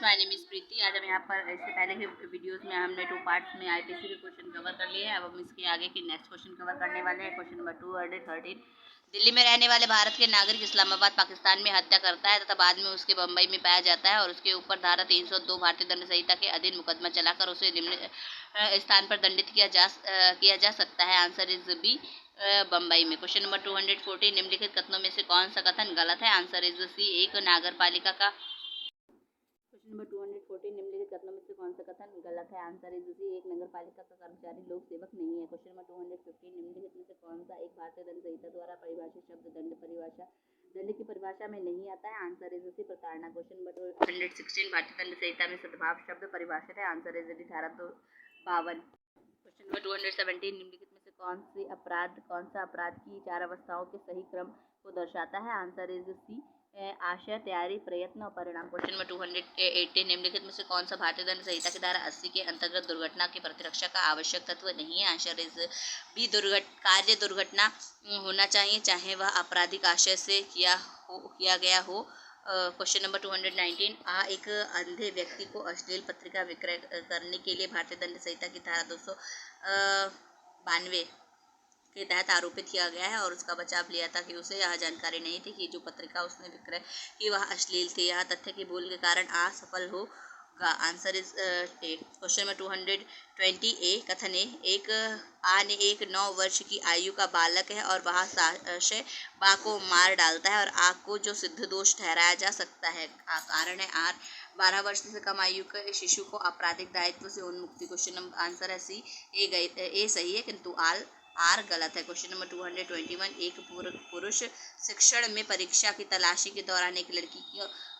My name is प्रीति। आज हम यहाँ पर इससे पहले के वीडियोस में हमने 2 पार्ट्स में आईपीसी के क्वेश्चन कवर कर लिए हैं। अब हम इसके आगे के नेक्स्ट क्वेश्चन कवर करने वाले हैं। Question number 213। दिल्ली में रहने वाले भारत के नागरिक इस्लामाबाद पाकिस्तान में हत्या करता है तथा बाद में उसके बम्बई में पाया जाता है और उसके ऊपर धारा 302 भारतीय दंड संहिता के अधीन मुकदमा चलाकर उसे निम्न स्थान पर दंडित किया जा सकता है। आंसर इज बी, बम्बई में। Question number 214। निम्नलिखित कथनों में से कौन सा कथन गलत है? आंसर इज सी, एक नागरपालिका का। Question number 214। निम्नलिखित कथनों में से कौन सा कथन गलत है? आंसर इज सी, एक नगरपालिका का कर्मचारी लोक सेवक नहीं है। Question number 215। निम्नलिखित में से कौन सा एक भारतीय दंड संहिता द्वारा परिभाषित शब्द दंड की परिभाषा में नहीं आता है? आंसर इज सी, प्रताड़ना। Question number 216। भारतीय दंड संहिता में सद्भाव शब्द परिभाषित है। आंसर इज डी, धारा 252। Question number 217। निम्नलिखित में से कौन सा अपराध की 4 अवस्थाओं के सही क्रम को दर्शाता है? आंसर इज सी, आशय, तैयारी, प्रयत्न और परिणाम। Question number 218। निम्नलिखित में से कौन सा भारतीय दंड संहिता की धारा 80 के अंतर्गत दुर्घटना की प्रतिरक्षा का आवश्यक तत्व नहीं है? आंसर इज बी, कार्य दुर्घटना होना चाहिए चाहे वह आपराधिक आशय से किया गया हो। Question number 219। एक अंधे व्यक्ति को अश्लील पत्रिका विक्रय करने के लिए भारतीय दंड संहिता की धारा 292 के तहत आरोपित किया गया है और उसका बचाव लिया था कि उसे यह जानकारी नहीं थी कि जो पत्रिका उसने विक्रय की वह अश्लील थी। यह तथ्य की भूल के कारण असफल होगा। Answer is a. Question number 220 ए। कथन एक 9 वर्ष की आयु का बालक है और वह साशय बा को मार डालता है और आग को जो सिद्ध दोष ठहराया जा सकता है। कारण है आर, 12 वर्ष से कम आयु के शिशु को आपराधिक दायित्व से उन्मुक्ति। क्वेश्चन नंबर आंसर है सी, ए सही है किंतु आर गलत है। Question number 221। एक पुरुष शिक्षण में परीक्षा की तलाशी के दौरान एक लड़की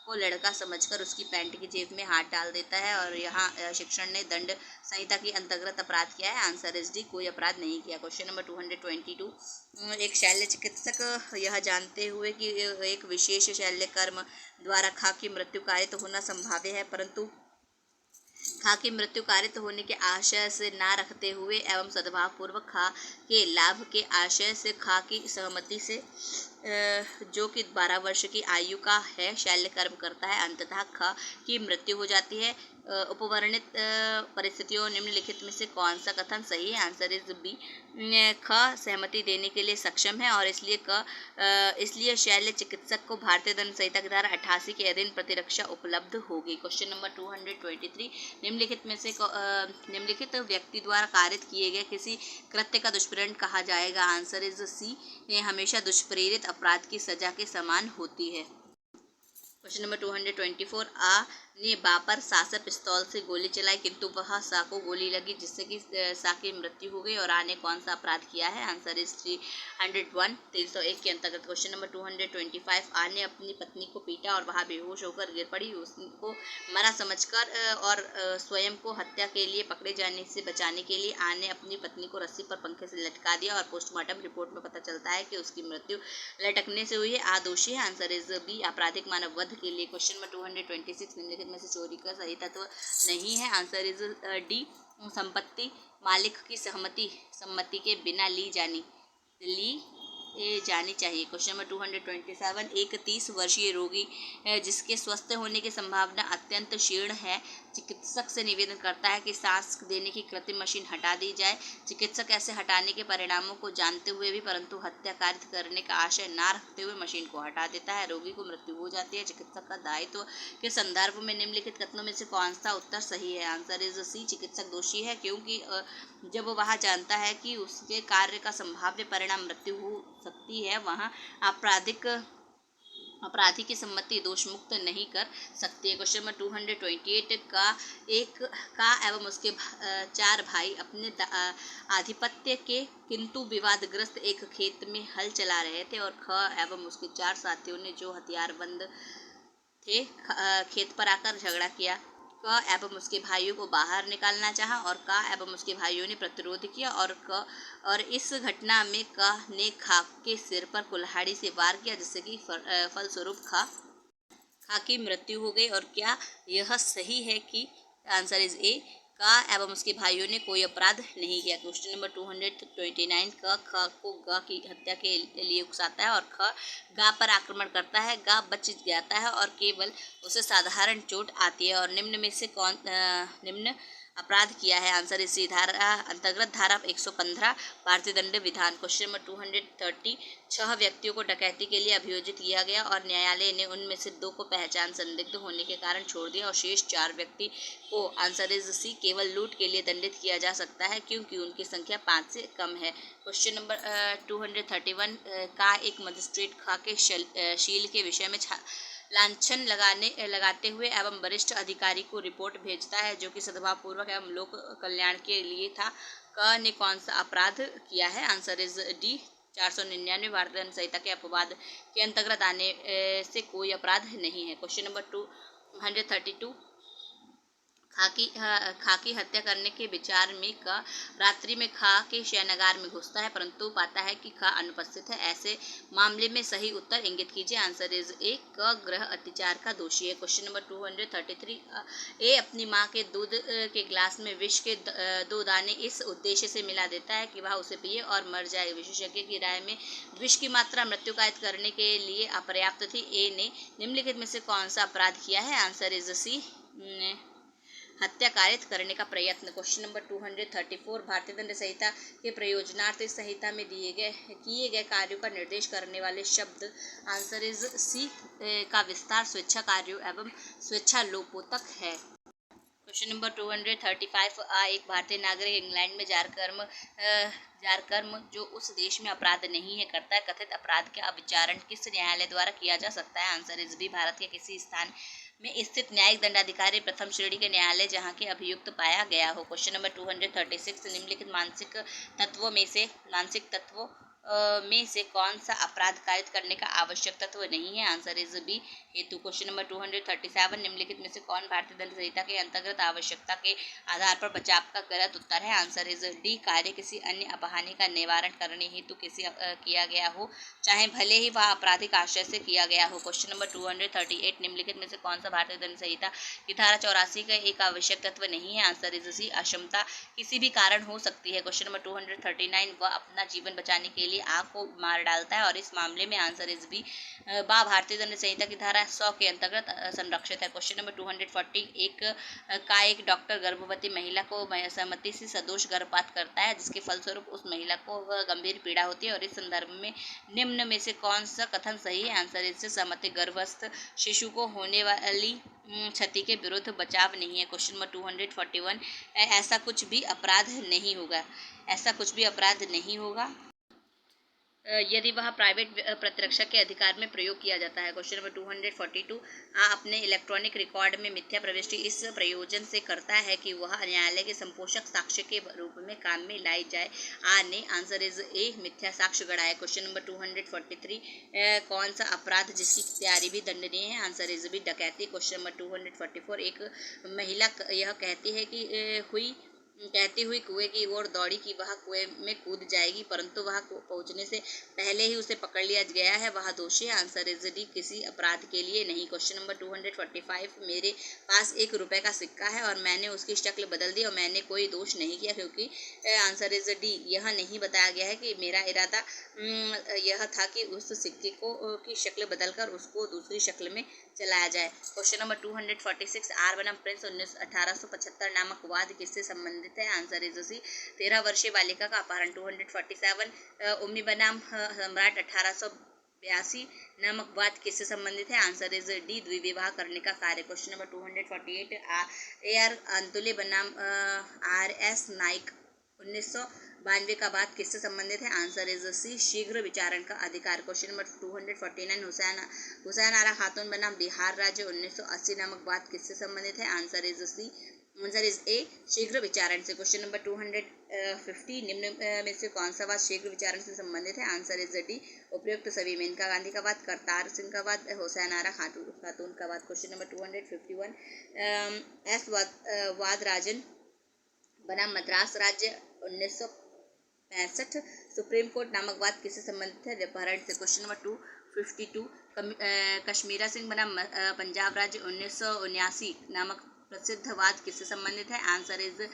को लड़का समझकर उसकी पैंट की जेब में हाथ डाल देता है और यहाँ शिक्षण ने दंड संहिता के अंतर्गत अपराध किया है। आंसर इज डी, कोई अपराध नहीं किया। Question number 222। एक शल्य चिकित्सक यह जानते हुए कि एक विशेष शल्य कर्म द्वारा खा की मृत्यु कारित होना संभाव्य है परंतु खा की मृत्यु कारित होने के आशय से ना रखते हुए एवं सद्भाव पूर्वक खा के लाभ के आशय से खा की सहमति से जो कि 12 वर्ष की आयु का है शल्य कर्म करता है, अंततः खा की मृत्यु हो जाती है। उपवर्णित परिस्थितियों निम्नलिखित में से कौन सा कथन सही है? आंसर इज बी, ख सहमति देने के लिए सक्षम है और इसलिए शल्य चिकित्सक को भारतीय दंड संहिता की धारा 88 के अधीन प्रतिरक्षा उपलब्ध होगी। Question number 223। निम्नलिखित व्यक्ति द्वारा कारित किए गए किसी कृत्य का दुष्प्रेरण कहा जाएगा? आंसर इज सी, हमेशा दुष्प्रेरित अपराध की सजा के समान होती है। Question number 224। आ ने बा पर सा से पिस्तौल से गोली चलाई किंतु वह सा को गोली लगी जिससे कि सा की मृत्यु हो गई और आ ने कौन सा अपराध किया है? आंसर इज 301 के अंतर्गत। Question number 225। आ ने अपनी पत्नी को पीटा और वह बेहोश होकर गिर पड़ी। उसको मरा समझकर और स्वयं को हत्या के लिए पकड़े जाने से बचाने के लिए आ ने अपनी पत्नी को रस्सी पर पंखे से लटका दिया और पोस्टमार्टम रिपोर्ट में पता चलता है कि उसकी मृत्यु लटकने से हुई है। आ दोषी है। आंसर इज बी, आपराधिक मानव वध के लिए। Question number 226। निम्नलिखित में से चोरी का सही तत्व नहीं है? आंसर इज डी, संपत्ति मालिक की सम्मति के बिना ली जानी चाहिए। Question number 227। एक 30 वर्षीय रोगी जिसके स्वस्थ होने की संभावना अत्यंत क्षीण है चिकित्सक से निवेदन करता है कि सांस देने की कृत्रिम मशीन हटा दी जाए। चिकित्सक ऐसे हटाने के परिणामों को जानते हुए भी परंतु हत्या कार्य करने का आशय ना रखते हुए मशीन को हटा देता है। रोगी को मृत्यु हो जाती है। चिकित्सक का दायित्व के संदर्भ में निम्नलिखित कथनों में से कौन सा उत्तर सही है? आंसर इज सी, चिकित्सक दोषी है क्योंकि जब वह जानता है कि उसके कार्य का संभाव्य परिणाम मृत्यु हो सकती है वहाँ अपराधी की सम्मति दोष मुक्त नहीं कर सकती है। Question number 228। का एवं उसके 4 भाई अपने आधिपत्य के किंतु विवादग्रस्त एक खेत में हल चला रहे थे और ख एवं उसके 4 साथियों ने जो हथियारबंद थे खेत पर आकर झगड़ा किया। क एवं उसके भाइयों को बाहर निकालना चाहा और का एवं उसके भाइयों ने प्रतिरोध किया और इस घटना में क ने खा के सिर पर कुल्हाड़ी से वार किया जिससे कि फलस्वरूप खा की मृत्यु हो गई। और क्या यह सही है कि? आंसर इज ए, का एवं उसके भाइयों ने कोई अपराध नहीं किया। क्वेश्चन नंबर 229 क ख को ग की हत्या के लिए उकसाता है और ख गा पर आक्रमण करता है। गा बच जाता है और केवल उसे साधारण चोट आती है। और निम्न में से कौन निम्न अपराध किया है? आंसर इसी धारा अंतर्गत धारा 115 भारतीय दंड विधान। क्वेश्चन नंबर 230 छह व्यक्तियों को डकैती के लिए अभियोजित किया गया और न्यायालय ने उनमें से 2 को पहचान संदिग्ध होने के कारण छोड़ दिया और शेष 4 व्यक्ति को आंसर इज सी केवल लूट के लिए दंडित किया जा सकता है क्योंकि उनकी संख्या 5 से कम है। क्वेश्चन नंबर 231 का एक मजिस्ट्रेट खा के शील के विषय में लांछन लगाते हुए एवं वरिष्ठ अधिकारी को रिपोर्ट भेजता है जो कि सद्भावपूर्वक एवं लोक कल्याण के लिए था। क ने कौन सा अपराध किया है? आंसर इज डी 499 भारतीय दंड संहिता के अपवाद के अंतर्गत आने से कोई अपराध नहीं है। क्वेश्चन नंबर 232 खा की हत्या करने के विचार में क रात्रि में खा के शयनागार में घुसता है परंतु पाता है कि खा अनुपस्थित है। ऐसे मामले में सही उत्तर इंगित कीजिए। आंसर इज ए क गृह अत्याचार का दोषी है। क्वेश्चन नंबर 233 ए अपनी मां के दूध के गिलास में विष के 2 दाने इस उद्देश्य से मिला देता है कि वह उसे पिए और मर जाए। विशेषज्ञ की राय में विष की मात्रा मृत्यु कायित करने के लिए अपर्याप्त थी। ए ने निम्नलिखित में से कौन सा अपराध किया है? आंसर इज सी हत्या कारित करने का प्रयत्न। क्वेश्चन नंबर 234 भारतीय दंड संहिता के प्रयोजनार्थ इस संहिता में किए गए कार्यों का निर्देश करने वाले शब्द। आंसर इज सी का विस्तार स्वेच्छा कार्यों एवं स्वेच्छा लोपोतक है। क्वेश्चन नंबर 235 एक भारतीय नागरिक इंग्लैंड में जारकर्म जो उस देश में अपराध नहीं है करता है कथित अपराध का विचारण किस न्यायालय द्वारा किया जा सकता है? आंसर इज बी भारत के किसी स्थान में स्थित न्यायिक दंडाधिकारी प्रथम श्रेणी के न्यायालय जहां के अभियुक्त पाया गया हो। क्वेश्चन नंबर 236 निम्नलिखित मानसिक तत्वों में से कौन सा अपराध कारित करने का आवश्यक तत्व नहीं है? आंसर इज बी हेतु। क्वेश्चन नंबर 237 निम्नलिखित में से कौन भारतीय दंड संहिता के अंतर्गत आवश्यकता के आधार पर बचाव का गलत उत्तर है? आंसर इज डी कार्य किसी अन्य अपहानि का निवारण करने हेतु किया गया हो चाहे भले ही वह आपराधिक आशय से किया गया हो। क्वेश्चन नंबर 238 निम्नलिखित में से कौन सा भारतीय दंड संहिता की धारा 84 का एक आवश्यक तत्व नहीं है? आंसर इज सी अक्षमता किसी भी कारण हो सकती है। क्वेश्चन नंबर 239 वह अपना जीवन बचाने के लिए आग को मार डालता है और इस मामले में आंसर इज बी भारतीय दंड संहिता की धारा 100 के अंतर्गत संरक्षित है। क्वेश्चन नंबर 240 एक डॉक्टर गर्भवती महिला को सहमति से सदोष गर्भपात करता है जिसके फलस्वरूप उस महिला को गंभीर पीड़ा होती है और इस संदर्भ में निम्न में से कौन सा कथन सही है? आंसर इज सहमति गर्भस्थ शिशु को होने वाली क्षति के विरुद्ध बचाव नहीं है। क्वेश्चन नंबर 241 ऐसा कुछ भी अपराध नहीं होगा यदि वह प्राइवेट प्रतिरक्षा के अधिकार में प्रयोग किया जाता है। क्वेश्चन नंबर 242 अपने इलेक्ट्रॉनिक रिकॉर्ड में मिथ्या प्रविष्टि इस प्रयोजन से करता है कि वह न्यायालय के संपोषक साक्ष्य के रूप में काम में लाई जाए। ने आंसर इज ए मिथ्या साक्ष्य गढ़ा है। क्वेश्चन नंबर 243 कौन सा अपराध जिसकी तैयारी भी दंडनीय है? आंसर इज बी डकैती। क्वेश्चन नंबर 244 एक महिला यह कहती हुई कुएं की ओर दौड़ी कि वह कुएं में कूद जाएगी परंतु वह पहुंचने से पहले ही उसे पकड़ लिया गया है, वह दोषी है। आंसर इज डी किसी अपराध के लिए नहीं। क्वेश्चन नंबर 245 मेरे पास 1 रुपए का सिक्का है और मैंने उसकी शक्ल बदल दी और मैंने कोई दोष नहीं किया क्योंकि आंसर इज डी यह नहीं बताया गया है कि मेरा इरादा यह था कि उस सिक्के की शक्ल बदलकर उसको दूसरी शक्ल में चलाया जाए। क्वेश्चन नंबर 246 आर बनाम प्रिंस 1875 नामक वाद किससे संबंधित है? आंसर इज सी 13 वर्षीय बालिका का अपहरण। 247 उम्मी बनाम सम्राट 1882 नामक वाद किससे संबंधित है? आंसर इज डी द्विविवाह करने का कार्य। क्वेश्चन नंबर 248 AR अंतुले बनाम RS नाइक 1992 का वाद किससे संबंधित है? आंसर इज सी शीघ्र विचारण का अधिकार। क्वेश्चन नंबर 249 हुसैन आरा खातून बनाम बिहार राज्य 1980 नामक वाद किससे संबंधित है? आंसर इज ए शीघ्र विचारण से। क्वेश्चन नंबर 250 निम्न में से कौन सा वाद शीघ्र विचारण से संबंधित है? आंसर इज डी उपयुक्त सभी। मेनका गांधी का वाद, करतार सिंह का वाद, हुसैन आरा खातून का वाद। क्वेश्चन नंबर 251 वाद राजन बनाम मद्रास राज्य 1965 सुप्रीम कोर्ट नामक वाद किससे संबंधित है? अपहरण से। क्वेश्चन नंबर 252 कश्मीरा सिंह बनाम पंजाब राज्य 1979 नामक प्रसिद्धवाद किससे संबंधित है? आंसर इज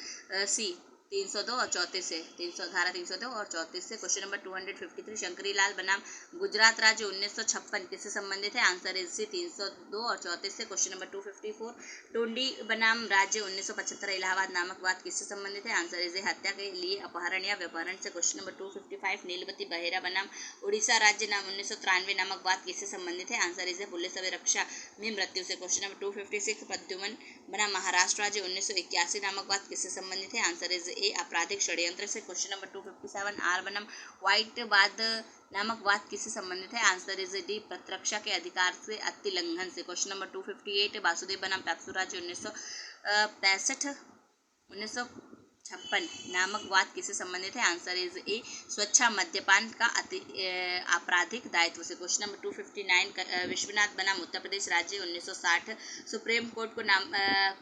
सी 302 और 34 से, 300 धारा 302 और 34 से। क्वेश्चन नंबर 253 शंकरी लाल बनाम गुजरात राज्य 1956 किससे संबंधित है? आंसर इज सी 302 और 34 से। क्वेश्चन नंबर 254 टोंडी बनाम राज्य 1975 इलाहाबाद नामक वाद किससे संबंधित है? आंसर इज हत्या के लिए अपहरण या व्यपहरण से। क्वेश्चन नंबर 255 नीलवती बहेरा बनाम उड़ीसा राज्य नाम 1993 नामक वाद किससे संबंधित है? आंसर इज पुलिस अभिरक्षा में मृत्यु से। क्वेश्चन नंबर 256 प्रद्युमन बनाम महाराष्ट्र राज्य 1981 नामक वाद किससे संबंधित है? आंसर इज ए आपराधिक षड्यंत्र से। क्वेश्चन नंबर 257 आर बनाम व्हाइट वाद नामक वाद किससे संबंधित है? आंसर इज डी प्रतिरक्षा के अधिकार से अतिलंघन से। क्वेश्चन नंबर 258 वासुदेव बनाम पैप्सू राज्य 1956 नामक वाद किससे संबंधित है? आंसर इज ए स्वच्छा मद्यपान का आपराधिक दायित्व से। क्वेश्चन नंबर 259 विश्वनाथ बनाम उत्तर प्रदेश राज्य 1960 सुप्रीम कोर्ट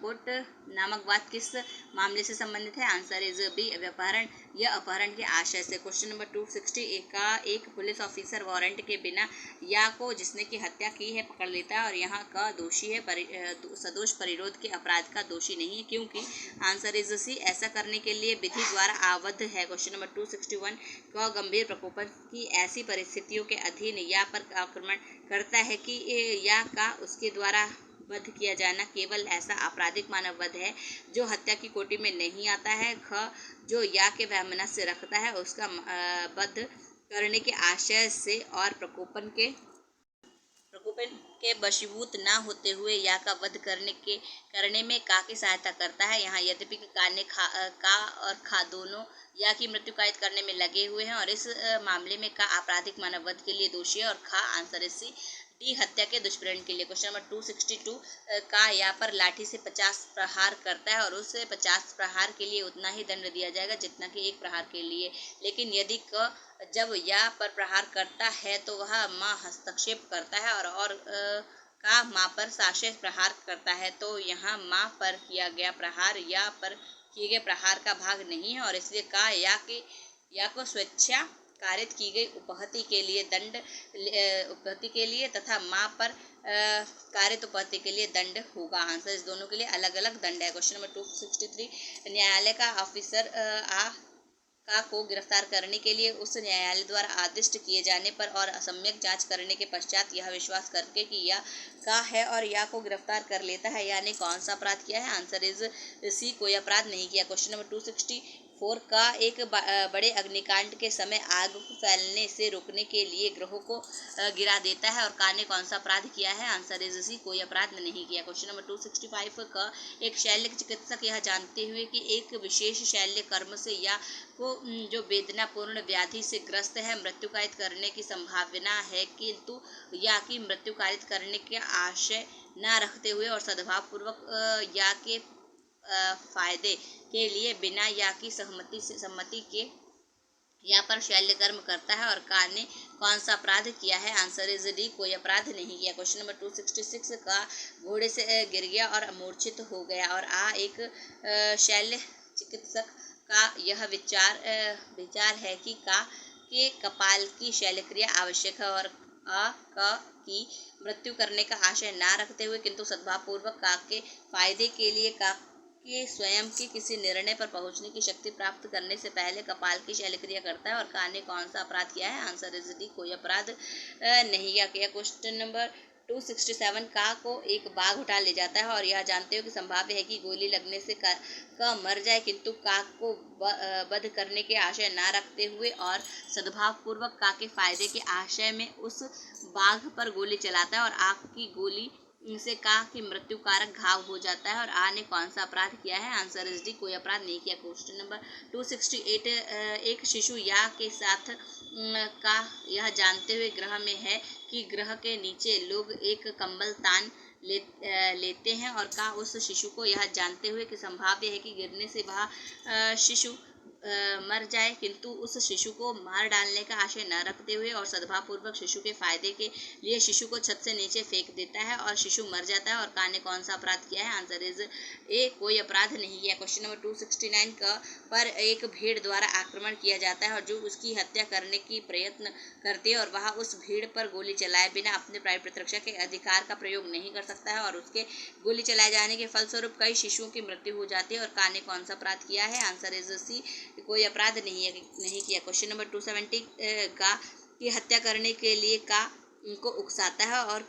कोर्ट नामक वाद किस मामले से संबंधित है? आंसर इज बी व्यपहरण या अपहरण के आशय से। क्वेश्चन नंबर 260 का एक पुलिस ऑफिसर वारंट के बिना या को जिसने की हत्या की है पकड़ लेता है और यहाँ का दोषी है सदोष परिरोध के अपराध का दोषी नहीं है, क्योंकि आंसर इज सी ऐसा करने के लिए विधि द्वारा आबद्ध है। क्वेश्चन नंबर 261 का गंभीर प्रकोपन की ऐसी परिस्थितियों के अधीन या पर आक्रमण करता है कि या का उसके द्वारा वध किया जाना केवल ऐसा आपराधिक मानव वध है जो हत्या की कोटि में नहीं आता है। ख जो या के वैमनस्य रखता है उसका वध करने के आशय से और प्रकोपन के वशीभूत न होते हुए या का वध करने में का की सहायता करता है। यहाँ यद्यपि का ने का और खा दोनों या की मृत्यु कायद करने में लगे हुए हैं और इस मामले में का आपराधिक मानव वध के लिए दोषी है और खा आंसर इज सी डी हत्या के दुष्प्रेरण के लिए। क्वेश्चन नंबर 262 का या पर लाठी से 50 प्रहार करता है और उस 50 प्रहार के लिए उतना ही दंड दिया जाएगा जितना कि एक प्रहार के लिए, लेकिन यदि क जब या पर प्रहार करता है तो वह माँ हस्तक्षेप करता है और का माँ पर साशय प्रहार करता है तो यहाँ माँ पर किया गया प्रहार या पर किए गए प्रहार का भाग नहीं है और इसलिए का या को स्वेच्छा कारित की गई उपहति के लिए दंड उपहति के लिए तथा माँ पर कारित उपहति के लिए दंड होगा। आंसर इस दोनों के लिए अलग अलग दंड है। क्वेश्चन नंबर 263 न्यायालय का ऑफिसर का को गिरफ्तार करने के लिए उस न्यायालय द्वारा आदिष्ट किए जाने पर और सम्यक जांच करने के पश्चात यह विश्वास करके कि या का है और या को गिरफ्तार कर लेता है या ने कौन सा अपराध किया है? आंसर इज सी कोई अपराध नहीं किया। क्वेश्चन नंबर 264 का एक बड़े अग्निकांड के समय आग को फैलने से रोकने के लिए ग्रहों को गिरा देता है और का ने कौन सा अपराध किया है? आंसर इज सी कोई अपराध नहीं किया। क्वेश्चन नंबर 265 का एक शल्य चिकित्सक यह जानते हुए कि एक विशेष शल्य कर्म से या को जो वेदनापूर्ण व्याधि से ग्रस्त है मृत्यु कारित करने की संभावना है, किंतु या की मृत्यु कारित करने के आशय न रखते हुए और सद्भावपूर्वक या के फायदे के लिए बिना या की सम्मति के या पर शल्य कर्म करता है और का ने कौन सा अपराध किया है? आंसर इज डी कोई अपराध नहीं किया। क्वेश्चन नंबर 266 का घोड़े से गिर गया और मूर्छित हो गया और एक शल्य चिकित्सक का यह विचार है कि का के कपाल की शल्यक्रिया आवश्यक है और का की मृत्यु करने का आशय ना रखते हुए किंतु सद्भावपूर्वक का के फायदे के लिए का के स्वयं के किसी निर्णय पर पहुंचने की शक्ति प्राप्त करने से पहले कपाल की शल्यक्रिया करता है और का ने कौन सा अपराध किया है? आंसर इज डी कोई अपराध नहीं किया। क्वेश्चन नंबर 267 का को एक बाघ उठा ले जाता है और यह जानते हो कि संभाव्य है कि गोली लगने से का मर जाए, किंतु काक को वध करने के आशय ना रखते हुए और सद्भावपूर्वक का के फायदे के आशय में उस बाघ पर गोली चलाता है और आग की गोली से का की मृत्यु कारक घाव हो जाता है और आ ने कौन सा अपराध किया है? आंसर इज डी कोई अपराध नहीं किया। क्वेश्चन नंबर 268 एक शिशु या के साथ का यह जानते हुए ग्रह में है कि ग्रह के नीचे लोग एक कंबल तान लेते हैं और का उस शिशु को यह जानते हुए कि संभाव्य है कि गिरने से वह शिशु मर जाए, किंतु उस शिशु को मार डालने का आशय न रखते हुए और सद्भावपूर्वक शिशु के फायदे के लिए शिशु को छत से नीचे फेंक देता है और शिशु मर जाता है। और का ने कौन सा अपराध किया है? आंसर इज ए, कोई अपराध नहीं किया। क्वेश्चन नंबर 269 का पर एक भीड़ द्वारा आक्रमण किया जाता है और जो उसकी हत्या करने की प्रयत्न करती है और वह उस भीड़ पर गोली चलाए बिना अपने प्राण प्रतिरक्षा के अधिकार का प्रयोग नहीं कर सकता है और उसके गोली चलाए जाने के फलस्वरूप कई शिशुओं की मृत्यु हो जाती है। और का ने कौन सा अपराध किया है? आंसर इज सी, कोई अपराध नहीं किया। क्वेश्चन नंबर 270 का की हत्या करने के लिए का को उकसाता है और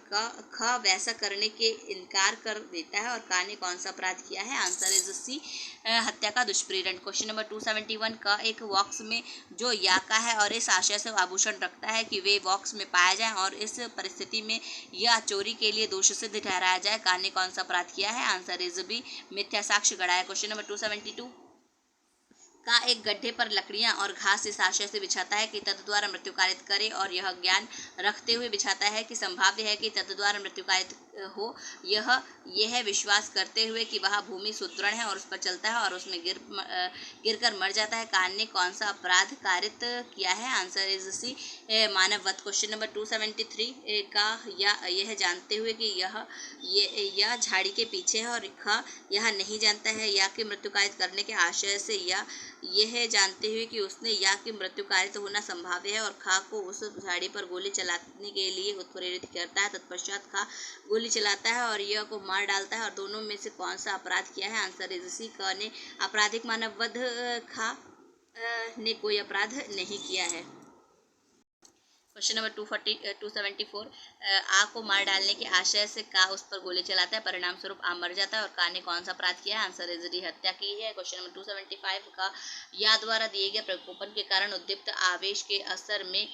ख वैसा करने के इनकार कर देता है। और का ने कौन सा अपराध किया है? आंसर इज सी, हत्या का दुष्प्रेरण। क्वेश्चन नंबर 271 का एक बॉक्स में जो या का है और इस आशय से आभूषण रखता है कि वे बॉक्स में पाया जाए और इस परिस्थिति में यह चोरी के लिए दोष सिद्ध ठहराया जाए, का ने कौन सा अपराध किया है? आंसर इज बी, मिथ्या साक्ष्य गढ़ाया। क्वेश्चन नंबर 272 का एक गड्ढे पर लकड़ियां और घास इस आशय से बिछाता है कि तत् द्वारा मृत्यु कारित करे और यह ज्ञान रखते हुए बिछाता है कि संभाव्य है कि तत् द्वारा मृत्यु कारित हो, यह विश्वास करते हुए कि वह भूमि सुदृढ़ है और उस पर चलता है और उसमें गिरकर मर जाता है। कान ने कौन सा अपराध कारित किया है? आंसर इज सी, मानव वध। क्वेश्चन नंबर 273 का यह जानते हुए कि यह झाड़ी के पीछे है और ख यह नहीं जानता है या कि मृत्यु कारित करने के आशय से यह जानते हुए कि उसने या कि मृत्यु कारित होना संभाव्य है और खा को उस झाड़ी पर गोली चलाने के लिए उत्प्रेरित करता है। तत्पश्चात खा गोली चलाता है और यह को मार डालता है और दोनों में से कौन सा अपराध किया है? आंसर इज सी, क ने आपराधिक मानव वध, खा ने कोई अपराध नहीं किया है। क्वेश्चन नंबर 274 आ को मार डालने के आशय से का उस पर गोली चलाता है, परिणाम स्वरूप आ मर जाता है और का ने कौन सा अपराध किया है? आंसर इज डी, हत्या की है। क्वेश्चन नंबर 275 का या द्वारा दिए गए प्रकोपन के कारण उद्दीप्त आवेश के असर में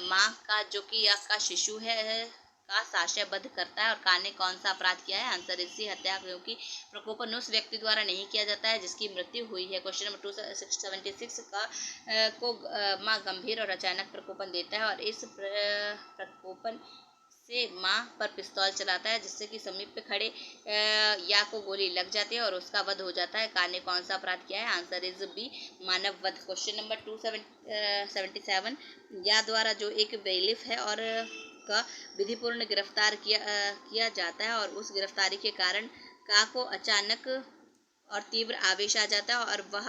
माँ का जो कि या का शिशु है का साक्ष्य बद्ध करता है और का ने कौन सा अपराध किया है? आंसर इज सी, हत्या, क्योंकि प्रकोपन उस व्यक्ति द्वारा नहीं किया जाता है जिसकी मृत्यु हुई है। क्वेश्चन नंबर 276 का को माँ गंभीर और अचानक प्रकोपन देता है और इस प्रकोपन से माँ पर पिस्तौल चलाता है जिससे कि समीप पे खड़े या को गोली लग जाती है और उसका वध हो जाता है। का ने कौन सा अपराध किया है? आंसर इज बी, मानव वध। क्वेश्चन नंबर 277 या द्वारा जो एक बेलिफ है और का विधिपूर्ण गिरफ्तार किया जाता है और उस गिरफ्तारी के कारण का को अचानक और तीव्र आवेश आ जाता है और वह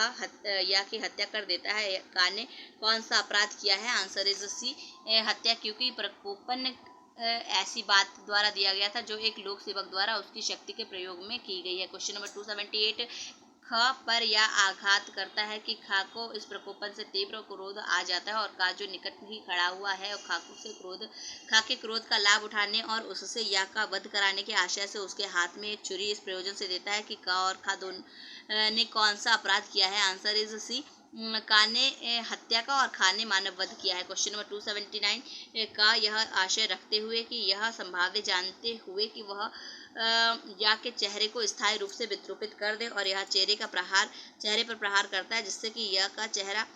या की हत्या कर देता है। का ने कौन सा अपराध किया है? आंसर इज सी, हत्या, क्योंकि प्रकोपन ऐसी बात द्वारा दिया गया था जो एक लोक सेवक द्वारा उसकी शक्ति के प्रयोग में की गई है। क्वेश्चन नंबर 278 ख पर या आघात करता है कि खा को इस प्रकोपन से तीव्र क्रोध आ जाता है और का जो निकट ही खड़ा हुआ है और खा के क्रोध का लाभ उठाने और उससे या का वध कराने के आशय से उसके हाथ में एक छुरी इस प्रयोजन से देता है कि का और खा दोनों ने कौन सा अपराध किया है? आंसर इज सी, का ने हत्या का और खा ने मानव वध किया है। क्वेश्चन नंबर 279 का यह आशय रखते हुए कि यह संभाव्य जानते हुए कि वह या के चेहरे को स्थायी रूप से विद्रूपित कर दे और यह चेहरे पर प्रहार करता है जिससे कि यह का चेहरा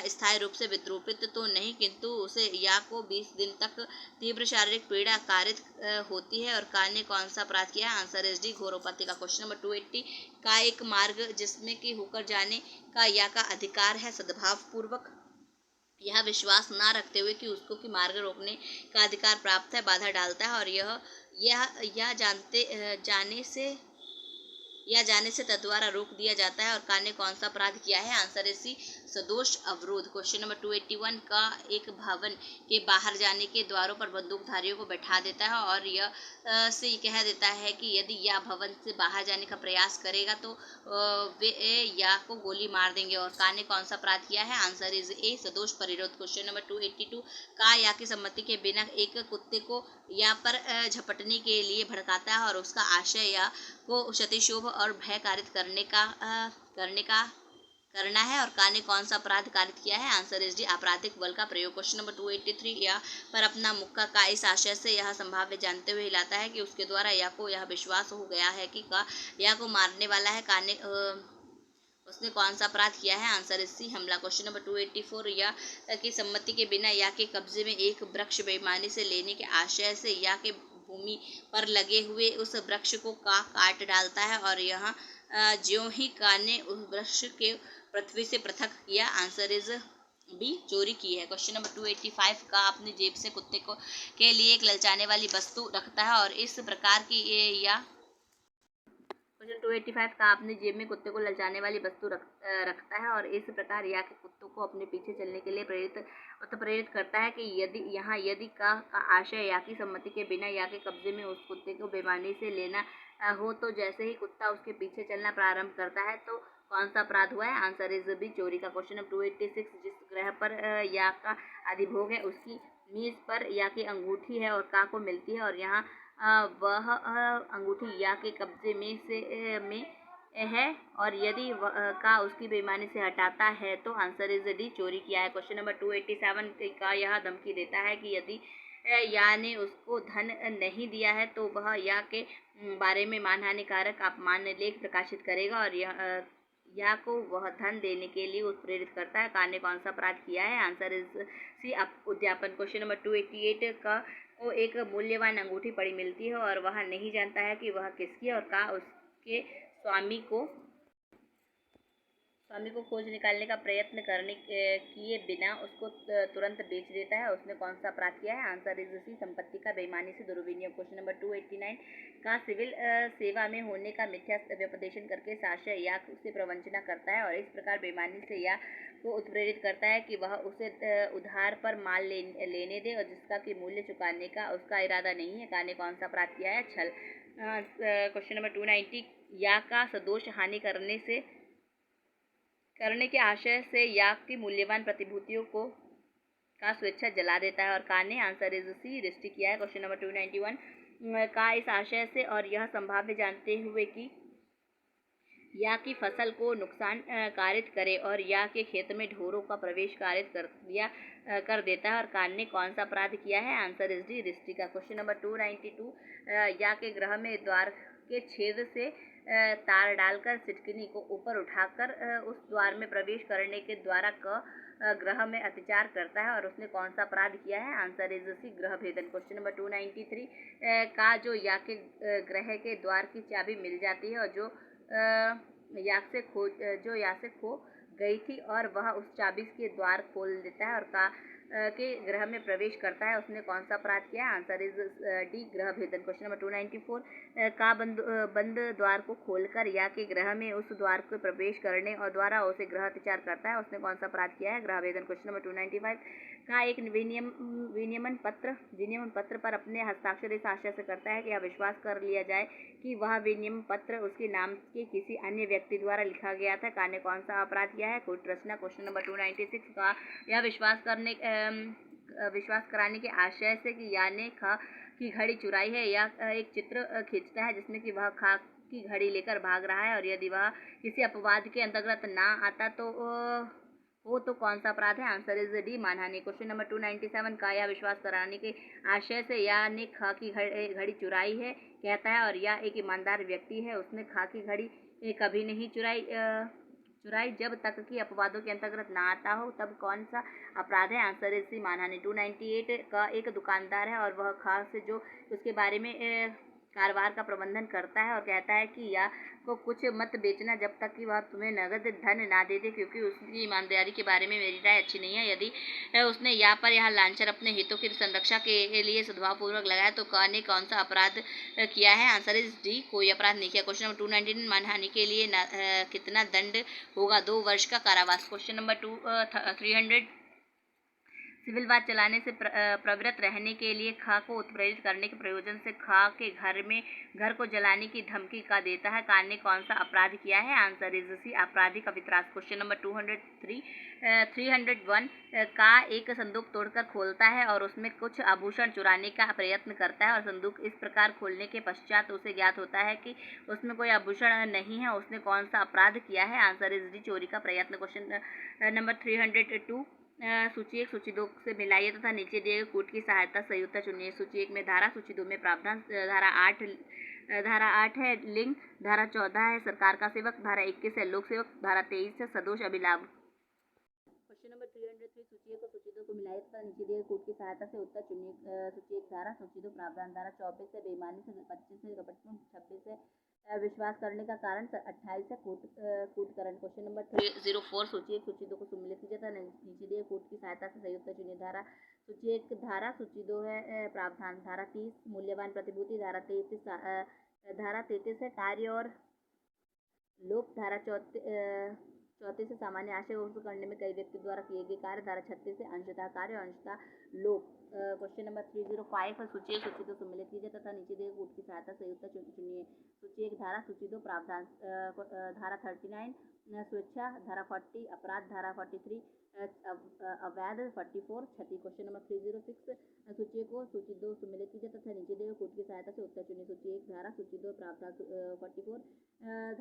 स्थायी रूप से विद्रूपित तो नहीं किंतु उसे या को 20 दिन तक तीव्र शारीरिक पीड़ा कारित होती है। और का ने कौन सा अपराध किया? आंसर इज डी, घोरोपति का। क्वेश्चन नंबर 280 का एक मार्ग जिसमें कि होकर जाने का या का अधिकार है सद्भाव पूर्वक यह विश्वास ना रखते हुए कि उसको कि मार्ग रोकने का अधिकार प्राप्त है बाधा डालता है और यह जाने से तद्वारा रोक दिया जाता है। और का ने कौन सा अपराध किया है? आंसर इज सी, सदोष अवरोध। क्वेश्चन नंबर 281 का एक भवन के बाहर जाने के द्वारों पर बंदूकधारियों को बैठा देता है और यह से कह देता है कि यदि यह भवन से बाहर जाने का प्रयास करेगा तो वे या को गोली मार देंगे। और का ने कौन सा अपराध किया है? आंसर इज ए, सदोष परिरोध। क्वेश्चन नंबर 282 का या की सम्मति के बिना एक कुत्ते को या पर झपटने के लिए भड़काता है और उसका आशय या को क्षतिशोभ और भय कारित करना है। और का ने कौन सा अपराध कारित किया है? आंसर इज डी, आपराधिक बल का प्रयोग। क्वेश्चन नंबर 283 या पर अपना मुक्का का इस आशय से यह संभाव्य जानते हुए हिलाता है कि उसके द्वारा या को यह विश्वास हो गया है कि का या को मारने वाला है। का ने उसने कौन सा अपराध किया है? आंसर इज सी, हमला। क्वेश्चन नंबर 284 या की सम्मति के बिना या के कब्जे में एक वृक्ष बेईमानी से लेने के आशय से या के भूमि पर लगे हुए उस वृक्ष को काट डालता है और यह ज्यों ही का ने उस वृक्ष के पृथ्वी से पृथक किया। आंसर इज बी, चोरी की है। क्वेश्चन नंबर 285 का अपनी जेब से कुत्ते को के लिए एक ललचाने वाली वस्तु रखता है और इस प्रकार की या क्वेश्चन 285 का अपनी जेब में कुत्ते को ललचाने वाली वस्तु रखता है और इस प्रकार या के कुत्तों को अपने पीछे चलने के लिए प्रेरित करता है कि यदि का आशय या की सम्मति के बिना या के कब्जे में उस कुत्ते को बेईमानी से लेना हो तो जैसे ही कुत्ता उसके पीछे चलना प्रारंभ करता है तो कौन सा अपराध हुआ है? आंसर इज बी, चोरी का। क्वेश्चन नंबर 286 जिस ग्रह पर या का अधिभोग है उसकी मेज पर या की अंगूठी है और का को मिलती है और यहाँ वह अंगूठी या के कब्जे में है और यदि का उसकी बेईमानी से हटाता है तो आंसर इज डी, चोरी किया है। क्वेश्चन नंबर 287 का यह धमकी देता है कि यदि या ने उसको धन नहीं दिया है तो वह या के बारे में मानहानिकारक अपमान लेख प्रकाशित करेगा और या को वह धन देने के लिए उत्प्रेरित करता है। का ने कौन सा अपराध किया है? आंसर इज सी, उद्यापन। क्वेश्चन नंबर 288 का को एक मूल्यवान अंगूठी पड़ी मिलती है और वह नहीं जानता है कि वह किसकी है और का उसके स्वामी को खोज निकालने का प्रयत्न किए बिना उसको तुरंत बेच देता है। उसने कौन सा अपराध किया है? आंसर इज सी, संपत्ति का बेईमानी से दुर्विनियोग। क्वेश्चन नंबर 289 का सिविल सेवा में होने का मिथ्या व्यपदेशन करके शासक या से प्रवंचना करता है और इस प्रकार बेईमानी से या को उत्प्रेरित करता है कि वह उसे उधार पर माल लेने दे और जिसका कि मूल्य चुकाने का उसका इरादा नहीं है। का ने कौन सा अपराध किया है? छल। क्वेश्चन नंबर 290 या का सदोष हानि करने के आशय से या की मूल्यवान प्रतिभूतियों को का स्वेच्छा जला देता है और का ने आंसर इज सी, रिष्ट किया है। क्वेश्चन नंबर 291 का इस आशय से और यह संभाव्य जानते हुए कि या की फसल को नुकसान कारित करे और या के खेत में ढोरों का प्रवेश कारित कर देता है और कान ने कौन सा अपराध किया है? आंसर इज डी, रिष्टि का। क्वेश्चन नंबर 292 या के ग्रह में द्वार के छेद से तार डालकर सिटकिनी को ऊपर उठाकर उस द्वार में प्रवेश करने के द्वारा ग्रह में अत्याचार करता है और उसने कौन सा अपराध किया है? आंसर इज सी, ग्रह भेदन। क्वेश्चन नंबर 293 का जो या के ग्रह के द्वार की चाबी मिल जाती है और जो याक से खो गई थी और वह उस चाबी के द्वार खोल देता है और का के ग्रह में प्रवेश करता है। उसने कौन सा अपराध किया है? आंसर इज डी, ग्रह भेदन। क्वेश्चन नंबर 294 का बंद द्वार को खोलकर या के ग्रह में उस द्वार को प्रवेश करने और द्वारा उसे ग्रह अत्याचार करता है। उसने कौन सा अपराध किया है? ग्रह भेदन। क्वेश्चन नंबर 295 का एक विनियमन पत्र पर अपने हस्ताक्षर इस आशय से करता है कि यह विश्वास कर लिया जाए कि वह विनिमय पत्र उसके नाम के किसी अन्य व्यक्ति द्वारा लिखा गया था। का ने कौन सा अपराध किया है? कूट रचना। क्वेश्चन नंबर 296 का यह विश्वास कराने के आशय से कि या ने खा की घड़ी चुराई है या एक चित्र खींचता है जिसमें कि वह खा की घड़ी लेकर भाग रहा है और यदि वह किसी अपवाद के अंतर्गत ना आता तो वो तो कौन सा अपराध है? आंसर इज डी, मानहानि। क्वेश्चन नंबर 297 का यह विश्वास कराने के आशय से या ने खा की घड़ी चुराई है कहता है और यह एक ईमानदार व्यक्ति है, उसने खा की घड़ी कभी नहीं चुराई जब तक कि अपवादों के अंतर्गत ना आता हो। तब कौन सा अपराध है? आंसर इज सी, मानहानि। 298 का एक दुकानदार है और वह खा से जो उसके बारे में कारोबार का प्रबंधन करता है और कहता है कि या को कुछ मत बेचना जब तक कि वह तुम्हें नगद धन ना दे दे क्योंकि उसकी ईमानदारी के बारे में मेरी राय अच्छी नहीं है। यदि उसने या पर यह लांछन अपने हितों की संरक्षा के लिए सद्भावपूर्वक लगाया तो क ने कौन सा अपराध किया है? आंसर इज डी, कोई अपराध नहीं किया। क्वेश्चन नंबर 299 मानहानि के लिए कितना दंड होगा? 2 वर्ष का कारावास। क्वेश्चन नंबर 300 सिविल वाद चलाने से प्रवृत्त रहने के लिए खा को उत्प्रेरित करने के प्रयोजन से खा के घर को जलाने की धमकी का देता है। का ने कौन सा अपराध किया है? आंसर इज सी, आपराधिक अविश्वास। क्वेश्चन नंबर 301 का एक संदूक तोड़कर खोलता है और उसमें कुछ आभूषण चुराने का प्रयत्न करता है और संदूक इस प्रकार खोलने के पश्चात उसे ज्ञात होता है कि उसमें कोई आभूषण नहीं है। उसने कौन सा अपराध किया है? आंसर इज डी, चोरी का प्रयत्न। क्वेश्चन नंबर 302 सूची 1 सूची 2 से मिलाइए तथा नीचे दिए गए कूट की सहायता से संयुक्ता चुनिए। सूची 1 में धारा, सूची 2 में प्रावधान। धारा 8 है लिंग, धारा 14 है सरकार का सेवक, धारा 21 है लोक सेवक, धारा 23 है सदोष अभिलाभ। क्वेश्चन नंबर 303 सूची 1 और सूची 2 को मिलाइए तथा नीचे दिए गए कूट की सहायता से उत्तर चुनिए। सूची 1 धारा, सूची 2 प्रावधान। धारा 24 है बेईमानी से, 25 है कपटपूर्ण, 26 है विश्वास करने का कारण 28 है कूटकरण। क्वेश्चन नंबर 304 सूची एक सूची दो को सुमिलित कीजिए तथा नीचे दिए कूट की सहायता से संयुक्त चुनिए। धारा सूची एक धारा सूची दो है प्रावधान। धारा 30 मूल्यवान प्रतिभूति। धारा 33 है कार्य और लोक। धारा 34 से सामान्य आशय को करने में कई व्यक्ति द्वारा किए गए कार्य। धारा 36 से अंशतः कार्य और अंशतः लोक। क्वेश्चन नंबर 305 है सूची एक सूची दो सुमिलित कीजिए तथा नीचे दिए कूट की सहायता से युक्त चुनिए। सूची एक धारा सूची दो प्रावधान। धारा 39 स्वेच्छा। धारा 40 अपराध। धारा 43 अवैध। 44 क्षति। क्वेश्चन नंबर 306 सूची को सूची दो सुमिलित कीजिए तथा नीचे दिए कूट की सहायता से उत्तर चुनिए। सूची एक धारा सूची दो प्रावधान। 44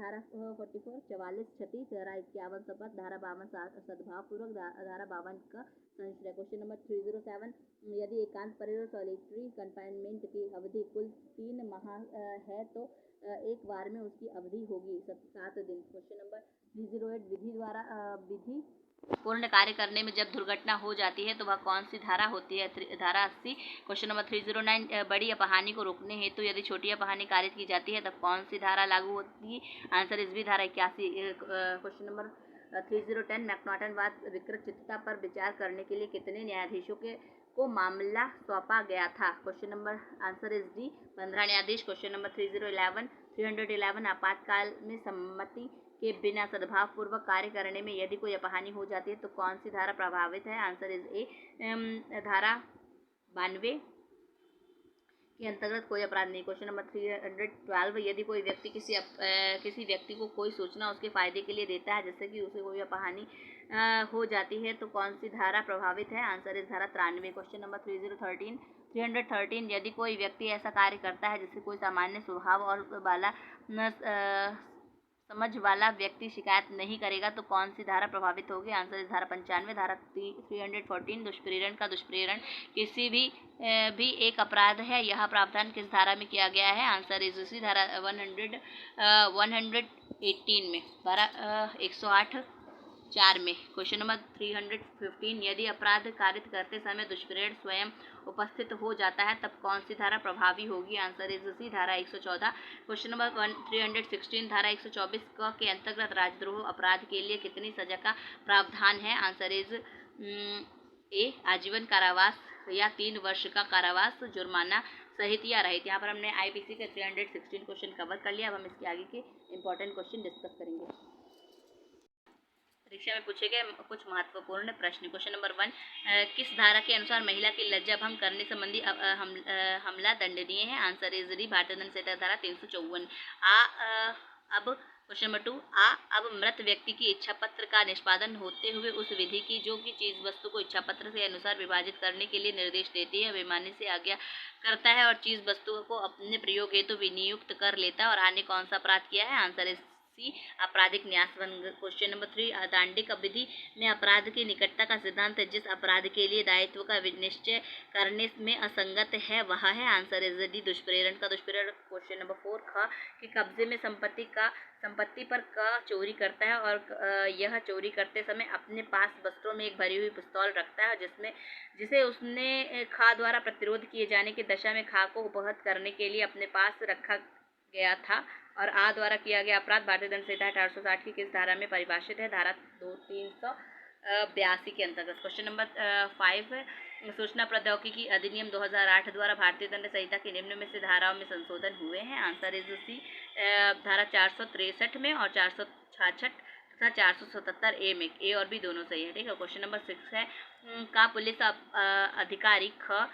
धारा 44 44 क्षति। धारा 51 शपथ। धारा 52 सद्भावपूर्वक। धारा 52 का संशय। क्वेश्चन नंबर 307 यदि एकांत परिसर सॉलिटरी कंफाइनमेंट की अवधि कुल 3 माह है तो एक बार में उसकी अवधि होगी 7 दिन। क्वेश्चन नंबर 308 विधि द्वारा विधि पूर्ण कार्य करने में जब दुर्घटना हो जाती है तो वह कौन सी धारा होती है? धारा 80। क्वेश्चन नंबर 309 बड़ी अपहानि को रोकने हेतु यदि छोटी अपहानि कारित की जाती है तब कौन सी धारा लागू होती है? आंसर इस भी धारा 81। क्वेश्चन नंबर 3010 मैक्नॉटन वाद विकृत चित्तता पर विचार करने के लिए कितने न्यायाधीशों को मामला सौंपा गया था? Question number answer is D 15 न्यायाधीश। क्वेश्चन नंबर 311 आपातकाल में सम्मति के बिना सद्भावपूर्वक कार्य करने में यदि कोई अपहानि हो जाती है तो कौन सी धारा प्रभावित है? आंसर इज ए धारा 92 के अंतर्गत कोई अपराध नहीं। क्वेश्चन नंबर 312 यदि कोई व्यक्ति किसी व्यक्ति को कोई सूचना उसके फायदे के लिए देता है जिससे कि उसे कोई अपहानि हो जाती है तो कौन सी धारा प्रभावित है? आंसर इस धारा 93। क्वेश्चन नंबर 313 यदि कोई व्यक्ति ऐसा कार्य करता है जिससे कोई सामान्य स्वभाव और वाला समझ वाला व्यक्ति शिकायत नहीं करेगा तो कौन सी धारा प्रभावित होगी? आंसर इस धारा 95। धारा 314 दुष्प्रेरण का दुष्प्रेरण किसी भी एक अपराध है। यह प्रावधान किस धारा में किया गया है? आंसर इस उसी धारा 118 में धारा 108 4 में। क्वेश्चन नंबर 315 यदि अपराध कारित करते समय दुष्प्रेरण स्वयं उपस्थित हो जाता है तब कौन सी धारा प्रभावी होगी? आंसर इज उसी धारा 114। क्वेश्चन नंबर 316 धारा 124 क के अंतर्गत राजद्रोह अपराध के लिए कितनी सजा का प्रावधान है? आंसर इज ए आजीवन कारावास या 3 वर्ष का कारावास जुर्माना सहित या रहित। यहाँ पर हमने आईपीसी के 316 क्वेश्चन कवर कर लिया। अब हम इसके आगे के इंपॉर्टेंट क्वेश्चन डिस्कस करेंगे। परीक्षा में पूछे गए कुछ महत्वपूर्ण प्रश्न। क्वेश्चन नंबर 1 किस धारा के अनुसार महिला की लज्जा भंग करने संबंधी हमला दंडनीय है? आंसर इज डी भारतीय दंड संहिता धारा 354। अब क्वेश्चन नंबर 2 अब मृत व्यक्ति की इच्छा पत्र का निष्पादन होते हुए उस विधि की जो कि चीज वस्तु को इच्छा पत्र के अनुसार विभाजित करने के लिए निर्देश देती है बेईमानी से आज्ञा करता है और चीज वस्तु को अपने प्रयोग हेतु विनियुक्त कर लेता है और आने कौन सा अपराध किया है? आंसर इज आपराधिक न्यास भंग। क्वेश्चन नंबर 3 दांडिक विधि में अपराध की निकटता का सिद्धांत जिस अपराध के लिए दायित्व का निश्चय करने में असंगत है वह है? आंसर इज डी दुष्प्रेरण का दुष्प्रेरण। क्वेश्चन नंबर 4 ख के कब्जे में संपत्ति पर क चोरी करता है और यह चोरी करते समय अपने पास वस्त्रों में एक भरी हुई पिस्तौल रखता है जिसे उसने खा द्वारा प्रतिरोध किए जाने की दशा में खा को उपहत करने के लिए अपने पास रखा गया था और आ द्वारा किया गया अपराध भारतीय दंड संहिता 1860 की किस धारा में परिभाषित है? धारा 382 के अंतर्गत। क्वेश्चन नंबर 5 सूचना प्रौद्योगिकी अधिनियम 2008 द्वारा भारतीय दंड संहिता की निम्न में से धाराओं में संशोधन हुए हैं? आंसर इज उसी धारा 463 में और 466 तथा 477 ए में। ए और बी दोनों सही है। ठीक है। क्वेश्चन नंबर 6 है का पुलिस अधिकारी ख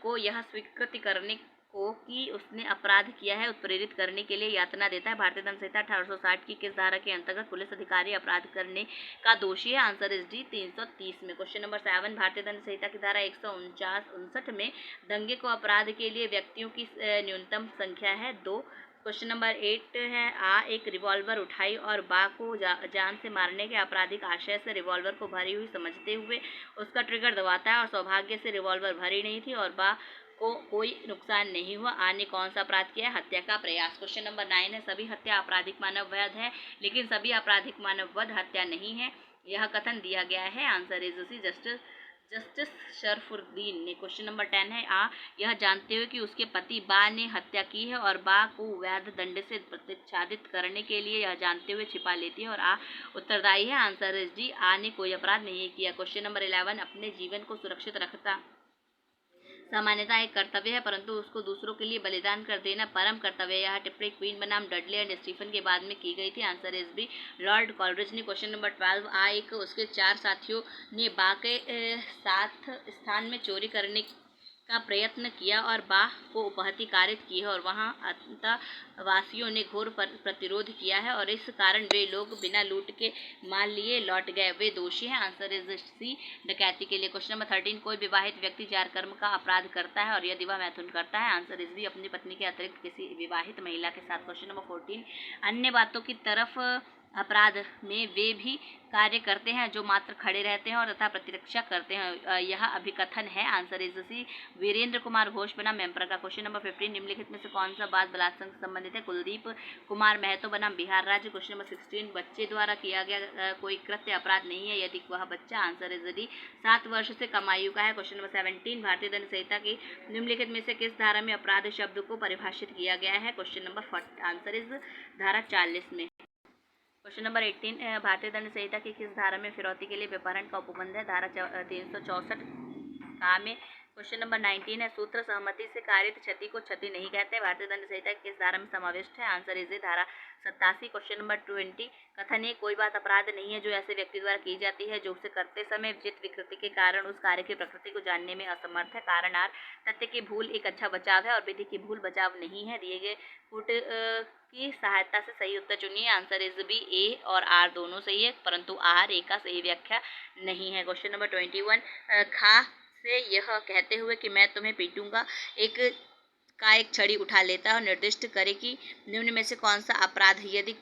को यह स्वीकृति करने को कि उसने अपराध किया है उत्प्रेरित करने के लिए यातना देता है? भारतीय दंड संहिता 1860 की किस धारा के अंतर्गत पुलिस अधिकारी अपराध करने का दोषी है? आंसर इज डी 330 में। क्वेश्चन नंबर 7 भारतीय दंड संहिता की धारा 159 में दंगे को अपराध के लिए व्यक्तियों की न्यूनतम संख्या है 2। क्वेश्चन नंबर 8 है एक रिवॉल्वर उठाई और बा को जान से मारने के आपराधिक आशय से रिवॉल्वर को भरी हुई समझते हुए उसका ट्रिगर दबाता है और सौभाग्य से रिवॉल्वर भरी नहीं थी और बा को कोई नुकसान नहीं हुआ। आने कौन सा अपराध किया? हत्या का प्रयास। क्वेश्चन नंबर 9 है सभी हत्या आपराधिक मानव वध है लेकिन सभी आपराधिक मानव वध हत्या नहीं है। यह कथन दिया गया है? आंसर इज उसी जस्टिस शरफुद्दीन ने क्वेश्चन नंबर 10 है आ यह जानते हुए कि उसके पति बा ने हत्या की है और बा को वैध दंड से प्रतिच्छादित करने के लिए यह जानते हुए छिपा लेती है और आ उत्तरदायी है। आंसर इज डी, आ ने कोई अपराध नहीं किया। क्वेश्चन नंबर 11 अपने जीवन को सुरक्षित रखता सामान्यतः एक कर्तव्य है, परंतु उसको दूसरों के लिए बलिदान कर देना परम कर्तव्य है। यह टिप्पणी क्वीन बनाम डडले एंड स्टीफन के बाद में की गई थी। Answer is b, Lord Coleridge ने। क्वेश्चन नंबर 12 आ एक उसके 4 साथियों ने बा के साथ स्थान में चोरी करने का प्रयत्न किया और बा को उपहतिकारित की है और वहां अंतवासियों ने घोर प्रतिरोध किया है और इस कारण वे लोग बिना लूट के माल लिए लौट गए। वे दोषी हैं। आंसर इज सी, डकैती के लिए। क्वेश्चन नंबर 13 कोई विवाहित व्यक्ति जार कर्म का अपराध करता है और यदि वह मैथुन करता है। आंसर इज बी, अपनी पत्नी के अतिरिक्त किसी विवाहित महिला के साथ। क्वेश्चन नंबर 14 अन्य बातों की तरफ अपराध में वे भी कार्य करते हैं जो मात्र खड़े रहते हैं और तथा प्रतिरक्षा करते हैं। यह अभिकथन है। Answer is c, Virendra Kumar Ghosh बनाम एम्पर का। क्वेश्चन नंबर 15 निम्नलिखित में से कौन सा बात बलात्कार से संबंधित है। कुलदीप कुमार महतो बनाम बिहार राज्य। क्वेश्चन नंबर 16 बच्चे द्वारा किया गया कोई कृत्य अपराध नहीं है यदि वह बच्चा। आंसर इज डी, 7 वर्ष से कम आयु का है। क्वेश्चन नंबर 17 भारतीय दंड संहिता की निम्नलिखित में से किस धारा में अपराध शब्द को परिभाषित किया गया है। क्वेश्चन नंबर 40 आंसर इज धारा 40 में। क्वेश्चन नंबर 18 भारतीय दंड संहिता की किस धारा में फिरौती के लिए व्यपहरण का उपबंध है। धारा 364 का में। क्वेश्चन नंबर 19 है सूत्र सहमति से कारित क्षति को क्षति नहीं कहते। भारतीय दंड संहिता किस धारा में समाविष्ट है। आंसर इज धारा 87। क्वेश्चन नंबर 20 कथन है कोई बात अपराध नहीं है जो ऐसे व्यक्ति द्वारा की जाती है जो उसे करते समय जित विकृति के कारण उस कार्य की प्रकृति को जानने में असमर्थ है। कारण आर, तथ्य की भूल एक अच्छा बचाव है और विधि की भूल बचाव नहीं है। दिए गए पुट की सहायता से सही उत्तर चुनिए। आंसर इज बी, ए और आर दोनों सही है, परंतु आर ए का सही व्याख्या नहीं है। क्वेश्चन नंबर 21 खा से यह कहते हुए कि मैं तुम्हें पीटूंगा एक छड़ी उठा लेता है और निर्दिष्ट करे कि निम्न में से कौन सा अपराध यदि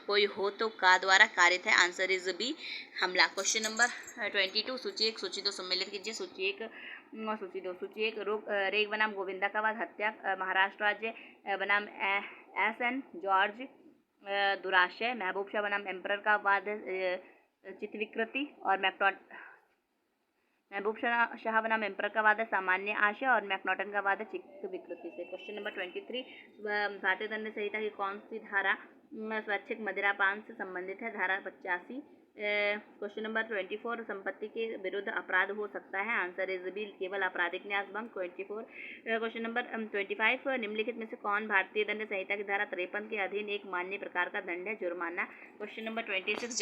कोई हो तो का द्वारा कारित है। आंसर इज बी, हमला। क्वेश्चन नंबर 22 सूची 1 सूची 2 सम्मिलित कीजिए। सूची 1 सूची 2 सूची 1 रेग बनाम गोविंदा का वाद हत्या, महाराष्ट्र राज्य बनाम एस.एन. जॉर्ज दुराशय, महबूब शाह बनाम एम्परर का वाद चित्तविकृति और महबूब शाह बनाम एम्पर का वाद है सामान्य आशय और मैकनॉटन का वाद है चित्त विकृति से। क्वेश्चन नंबर 23 भारतीय दंड संहिता की कौन सी धारा स्वैच्छिक मदिरापान से संबंधित है। धारा 85। क्वेश्चन नंबर 24 संपत्ति के विरुद्ध अपराध हो सकता है। आंसर इज बी, केवल आपराधिक न्यास भंग। 24 क्वेश्चन नंबर 25 निम्नलिखित में से कौन भारतीय दंड संहिता की धारा 53 के अधीन एक मान्य प्रकार का दंड है, जुर्माना। क्वेश्चन नंबर 26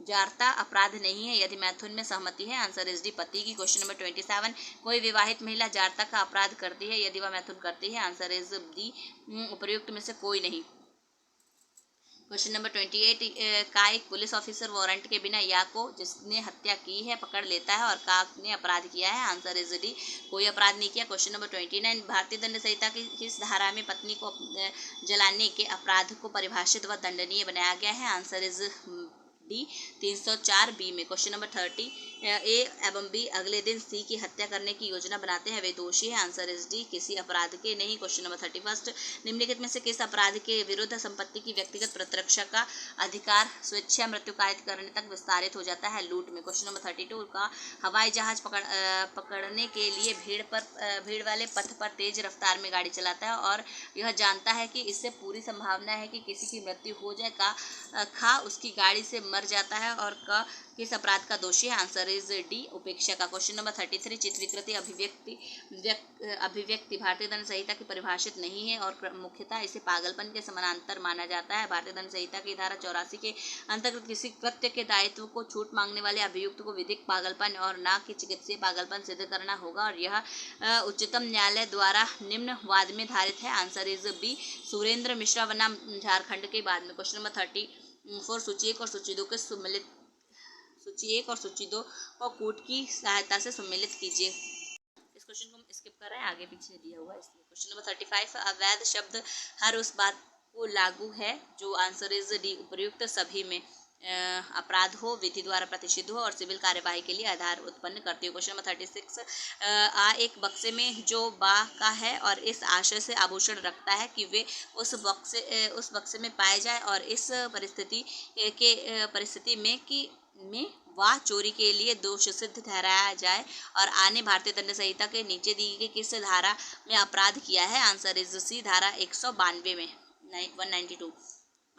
जारता अपराध नहीं है यदि मैथुन में सहमति है। आंसर इज डी, पति की। क्वेश्चन नंबर 27 कोई विवाहित महिला जारता का अपराध करती है यदि वह मैथुन करती है। आंसर इज डी, उपर्युक्त में से कोई नहीं। क्वेश्चन नंबर 28 का एक पुलिस ऑफिसर वारंट के बिना या को जिसने हत्या की है पकड़ लेता है और का ने अपराध किया है। आंसर इज डी, कोई अपराध नहीं किया। क्वेश्चन नंबर 29 भारतीय दंड संहिता की किस धारा में पत्नी को जलाने के अपराध को परिभाषित व दंडनीय बनाया गया है। आंसर इज डी, 304 बी में। क्वेश्चन नंबर 30 ए एवं बी अगले दिन सी की हत्या करने की योजना बनाते हैं, वे दोषी है। आंसर इज डी, किसी अपराध के नहीं। क्वेश्चन नंबर 31 निम्नलिखित में से किस अपराध के विरुद्ध संपत्ति की व्यक्तिगत प्रतिरक्षा का अधिकार स्वेच्छा मृत्यु कायद करने तक विस्तारित हो जाता है, लूट में। क्वेश्चन नंबर 32 का हवाई जहाज पकड़ने के लिए भीड़ वाले पथ पर तेज रफ्तार में गाड़ी चलाता है और यह जानता है कि इससे पूरी संभावना है कि किसी की मृत्यु हो जाए। खा उसकी गाड़ी से मर जाता है और क किस अपराध का दोषी है। आंसर इज डी, उपेक्षा का। क्वेश्चन नंबर 33 चित्त विकृति अभिव्यक्ति भारतीय दंड संहिता की परिभाषित नहीं है और मुख्यतः इसे पागलपन के समानांतर माना जाता है। भारतीय दंड संहिता की धारा 84 के अंतर्गत किसी कृत्य के दायित्व को छूट मांगने वाले अभियुक्त को विधिक पागलपन और न कि चिकित्सीय पागलपन सिद्ध करना होगा और यह उच्चतम न्यायालय द्वारा निम्न वाद में धारित है। Answer is b, Surendra Mishra बनाम झारखंड के बाद में। क्वेश्चन नंबर 34 सूची 1 और सूची 2 के सम्मिलित सूची 1 और सूची 2 को कूट की सहायता से सम्मिलित कीजिए। इस क्वेश्चन को हम स्किप कर रहे हैं, आगे पीछे दिया हुआ है इसलिए। क्वेश्चन नंबर 35 अवैध शब्द हर उस बात को लागू है जो। आंसर इज डी, उपर्युक्त सभी में। अपराध हो, विधि द्वारा प्रतिषिद्ध हो और सिविल कार्यवाही के लिए आधार उत्पन्न करती है। क्वेश्चन नंबर 36 आ एक बक्से में जो बा का है और इस आशय से आभूषण रखता है कि वे उस बक्से में पाए जाए और इस परिस्थिति में वह चोरी के लिए दोष सिद्ध ठहराया जाए और आने भारतीय दंड संहिता के नीचे दी गई किस धारा में अपराध किया है? आंसर इज सी, धारा 192 में 192।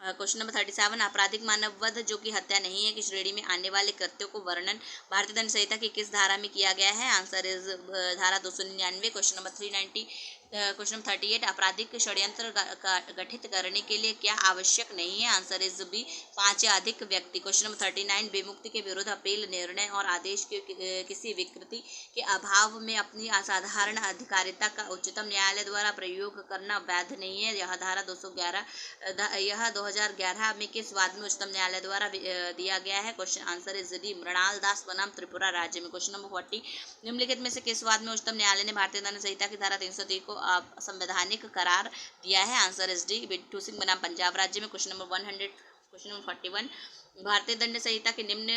क्वेश्चन नंबर 37 आपराधिक मानव वध जो कि हत्या नहीं है की श्रेणी में आने वाले कृत्यों को वर्णन भारतीय दंड संहिता की किस धारा में किया गया है? आंसर इज धारा 299। क्वेश्चन नंबर 390 क्वेश्चन नंबर 38 आपराधिक षड्यंत्र गठित करने के लिए क्या आवश्यक नहीं है? आंसर इज बी, 5 या अधिक व्यक्ति। क्वेश्चन नंबर 39 बेमुक्ति के विरुद्ध अपील निर्णय और आदेश के किसी विकृति के अभाव में अपनी असाधारण अधिकारिता का उच्चतम न्यायालय द्वारा प्रयोग करना वैध नहीं है। यह धारा 2011 में किस वाद में उच्चतम न्यायालय द्वारा दिया गया है? Question answer is D, Mrinal Das बनाम त्रिपुरा राज्य में। क्वेश्चन नंबर 40 निम्नलिखित में से किस वाद में उच्चतम न्यायालय ने भारतीय दंड संहिता की धारा 330 को संवैधानिक करार दिया है? Answer is D, Bittu Singh बनाम पंजाब राज्य में। क्वेश्चन नंबर 100 क्वेश्चन नंबर 41 भारतीय दंड संहिता के निम्न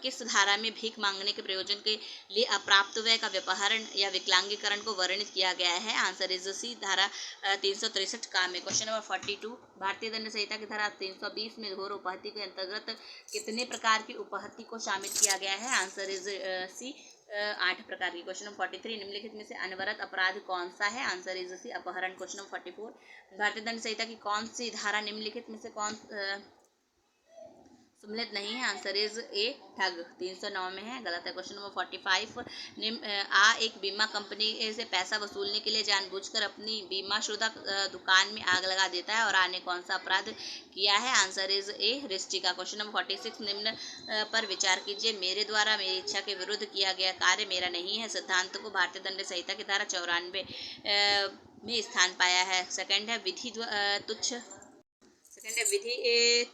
किस धारा में भीख मांगने के प्रयोजन के लिए अप्राप्त व्यय का व्यपहरण या विकलांगीकरण को वर्णित किया गया है? आंसर इज सी, धारा 363 का में। क्वेश्चन नंबर 42 भारतीय दंड संहिता की धारा 320 में घोर उपहत्या के अंतर्गत कितने प्रकार की उपहत्या को शामिल किया गया है? आंसर इज सी, 8 प्रकार की। क्वेश्चन नंबर 43 निम्नलिखित में से अनवरत अपराध कौन सा है? आंसर इज सी, अपहरण। क्वेश्चन नंबर 44 भारतीय दंड संहिता की कौन सी धारा निम्नलिखित में से कौन सम्मिलित नहीं है? आंसर इज ए, ठग, 309 में है, गलत है। क्वेश्चन नंबर 45 एक बीमा कंपनी से पैसा वसूलने के लिए जानबूझकर अपनी बीमाशुदा दुकान में आग लगा देता है और आने कौन सा अपराध किया है? आंसर इज ए, रिश्ती का। क्वेश्चन नंबर 46 निम्न पर विचार कीजिए, मेरे द्वारा मेरी इच्छा के विरुद्ध किया गया कार्य मेरा नहीं है सिद्धांत को भारतीय दंड संहिता की धारा 94 में स्थान पाया है। सेकंड है विधि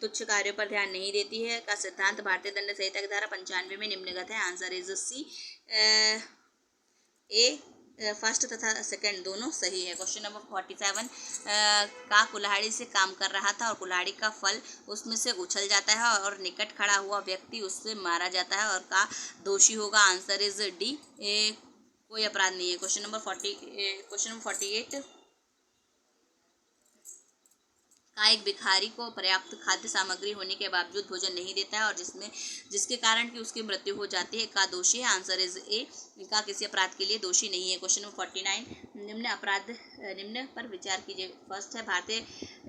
तुच्छ कार्यों पर ध्यान नहीं देती है का सिद्धांत भारतीय दंड संहिता की धारा 95 में निम्नगत है। Answer is c, a, first तथा सेकंड दोनों सही है। क्वेश्चन नंबर 47 का कुल्हाड़ी से काम कर रहा था और कुल्हाड़ी का फल उसमें से उछल जाता है और निकट खड़ा हुआ व्यक्ति उससे मारा जाता है और का दोषी होगा? आंसर इज डी, कोई अपराध नहीं है। क्वेश्चन नंबर 48 का एक भिखारी को पर्याप्त खाद्य सामग्री होने के बावजूद भोजन नहीं देता है और जिसके कारण कि उसकी मृत्यु हो जाती है का दोषी है? आंसर इज ए, का किसी अपराध के लिए दोषी नहीं है। क्वेश्चन नंबर 49 निम्न पर विचार कीजिए। फर्स्ट है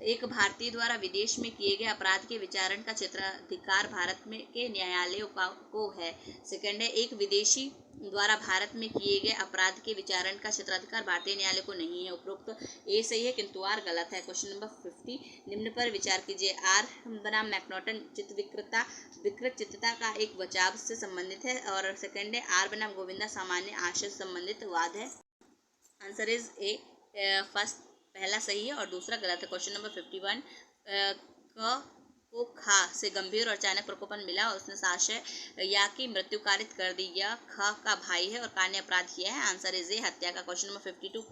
एक भारतीय द्वारा विदेश में किए गए अपराध के विचारण का क्षेत्राधिकार भारत में के न्यायालयों को है। सेकंड है एक विदेशी द्वारा भारत में किए गए अपराध के विचारण का क्षेत्राधिकार भारतीय न्यायालय को नहीं है। उपरोक्त ए सही है किंतु आर गलत है। क्वेश्चन नंबर 50 निम्न पर विचार कीजिए। आर बनाम मैक्नॉटन विकृत चित्तता का एक बचाव से संबंधित है और सेकंड है आर बनाम गोविंदा सामान्य आशय से संबंधित वाद है। आंसर इज ए, फर्स्ट पहला सही है और दूसरा गलत है। क्वेश्चन नंबर 51 को खा से गंभीर और अचानक प्रकोपन मिला और उसने साशय या की मृत्यु कारित कर दी। यह ख का भाई है और का ने अपराध किया है। आंसर इज ए, हत्या का। क्वेश्चन नंबर 52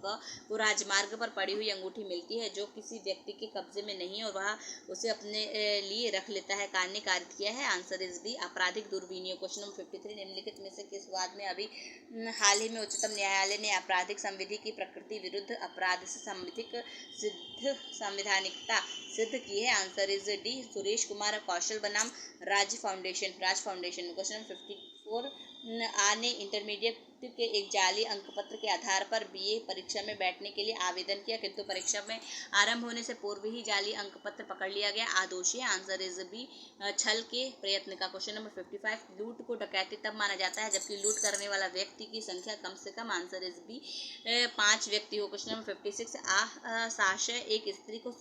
को राजमार्ग पर पड़ी हुई अंगूठी मिलती है जो किसी व्यक्ति के कब्जे में नहीं है और वह उसे अपने लिए रख लेता है, का ने कारित किया है। आंसर इज बी, आपराधिक दुर्विनियोग। क्वेश्चन नंबर 53 निम्नलिखित में से किस वाद में अभी हाल ही में उच्चतम न्यायालय ने आपराधिक संविधि की प्रकृति विरुद्ध अपराध से संवैधानिकता सिद्ध की है? Answer is D, Suresh Kumar Kaushal बनाम राज फाउंडेशन। क्वेश्चन नंबर 54 ने इंटरमीडिएट के एक जाली अंकपत्र के आधार पर बीए परीक्षा में बैठने के लिए आवेदन किया किंतु परीक्षा में आरंभ होने से पूर्व ही जाली अंकपत्र पकड़ लिया गया, आदोषी है। आंसर इज बी, छल के प्रयत्न का। क्वेश्चन नंबर 55 लूट को डकैती तब माना जाता है जबकि लूट करने वाला व्यक्ति की संख्या कम से कम, आंसर इज बी, 5 व्यक्ति हो। क्वेश्चन नंबर 56 साशय एक स्त्री को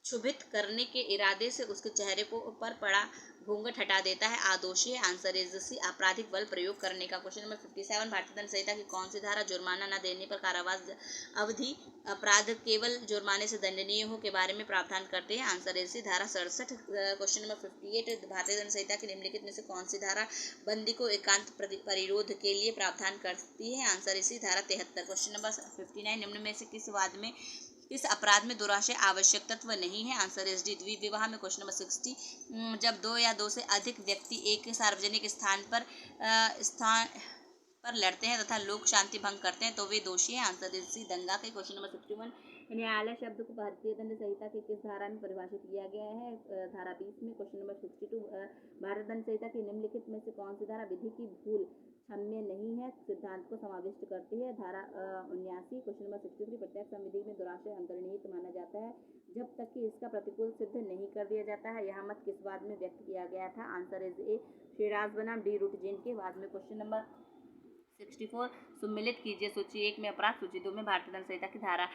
क्षुभित करने के इरादे से उसके चेहरे पर पड़ा घूंघट हटा देता है, आदोषी है। आंसर इज सी, आपराधिक बल प्रयोग करने का। क्वेश्चन नंबर 57 भारतीय दंड संहिता की कौन सी धारा जुर्माना न देने पर कारावास अवधि अपराध केवल जुर्माने से दंडनीय हो के बारे में प्रावधान करते हैं? आंसर इज सी, धारा 67। क्वेश्चन नंबर 58 भारतीय दंड संहिता की निम्नलिखित में से कौन सी धारा बंदी को एकांत परिरोध के लिए प्रावधान करती है? आंसर इसी, धारा 73। क्वेश्चन नंबर 59 निम्न में से किस वाद में इस अपराध में दुराशय आवश्यक तत्व नहीं है। Answer is D. द्विविवाह में क्वेश्चन नंबर 60, जब दो या दो से अधिक व्यक्ति एक सार्वजनिक स्थान पर लड़ते हैं तथा लोक शांति भंग करते हैं तो वे दोषी हैं। Answer is C. दंगा के क्वेश्चन नंबर 61, न्यायालय शब्द को भारतीय दंड संहिता की किस धारा में परिभाषित किया गया है? धारा 20 में। क्वेश्चन नंबर 62, भारतीय दंड संहिता की निम्नलिखित में से कौन सी धारा विधि की भूल क्षम्य नहीं है सिद्धांत को समाविष्ट करती है? धारा 79। क्वेश्चन नंबर 63, प्रत्येक संविधि में दुराशय अंतर्निहित माना जाता है जब तक कि इसका प्रतिकूल सिद्ध नहीं कर दिया जाता है। यह मत किस वाद में व्यक्त किया गया था? Answer is a. श्रीराज बनाम डी रूट जैन के वाद में। क्वेश्चन नंबर 64, सम्मिलित कीजिए। सूची 1 में अपराध, सूची 2 में भारतीय दंड संहिता की धारा।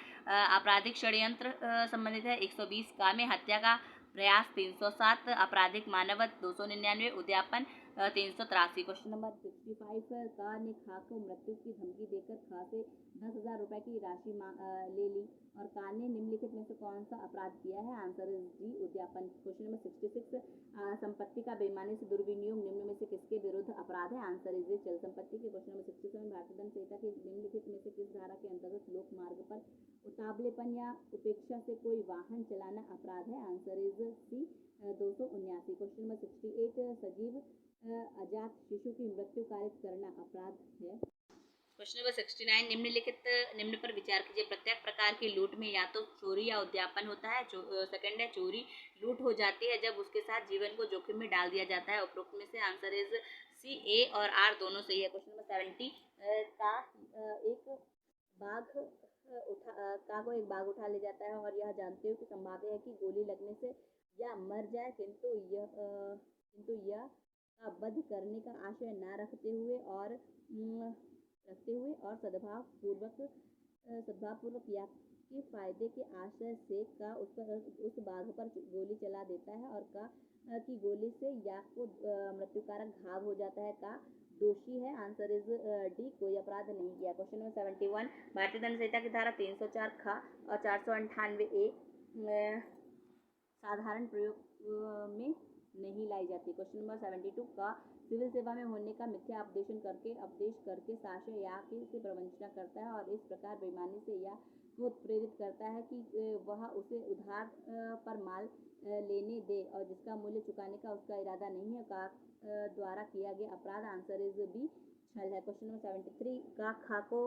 आपराधिक षड्यंत्र संबंधित है 120 का में, हत्या का प्रयास 307, आपराधिक मानवत 299, उद्यापन 383। क्वेश्चन नंबर 65, का ने खा को मृत्यु की धमकी देकर खा से 10,000 रुपए की राशि ले ली और का ने निम्नलिखित में से कौन सा अपराध किया है? आंसर इज डी, उद्यापन। क्वेश्चन नंबर 66, संपत्ति का बेईमानी से दुर्विनियोग निम्न में से किसके विरुद्ध अपराध है? आंसर इज ए, चल संपत्ति के। क्वेश्चन नंबर 67, भारतीय दंड संहिता की निम्नलिखित में से किस धारा के अंतर्गत लोक मार्ग पर उतावलेपन या उपेक्षा से कोई वाहन चलाना अपराध है? Answer is C, 279। Question number 68, सजीव अजात शिशु की मृत्यु कारित करना अपराध है? क्वेश्चन नंबर 69, निम्न पर विचार कीजिए। प्रत्येक प्रकार की लूट में या तो चोरी या उद्यापन होता है। सेकंड है चोरी। लूट हो जाती है जब उसके साथ जीवन को जोखिम में डाल दिया जाता है। उपरोक्त में से आंसर इज सी, ए और आर दोनों सही है। क्वेश्चन नंबर 70, का को एक बाघ उठा ले जाता है और यह जानते हुए कि संभाव्य है कि गोली लगने से या मर जाए, किंतु यह का वध करने का आशय न रखते हुए और सद्भावपूर्वक या के फायदे के आशय से का उस बाघ पर गोली चला देता है और का की गोली से या को मृत्युकारक घाव हो जाता है, का दोषी है। आंसर इज डी, कोई अपराध नहीं किया। क्वेश्चन नंबर 71, भारतीय दंड संहिता की धारा 304 ख और 498 ए साधारण प्रयोग में नहीं लाई जाती। क्वेश्चन नंबर 72, का सिविल सेवा में होने का मिथ्या अपदेश करके साक्ष्य या से प्रवंचना करता है और इस प्रकार बेईमानी से या को प्रेरित करता है कि वह उसे उधार पर माल लेने दे और जिसका मूल्य चुकाने का उसका इरादा नहीं है, का द्वारा किया गया अपराध। आंसर इज बी, छल है। क्वेश्चन नंबर 73, का खाको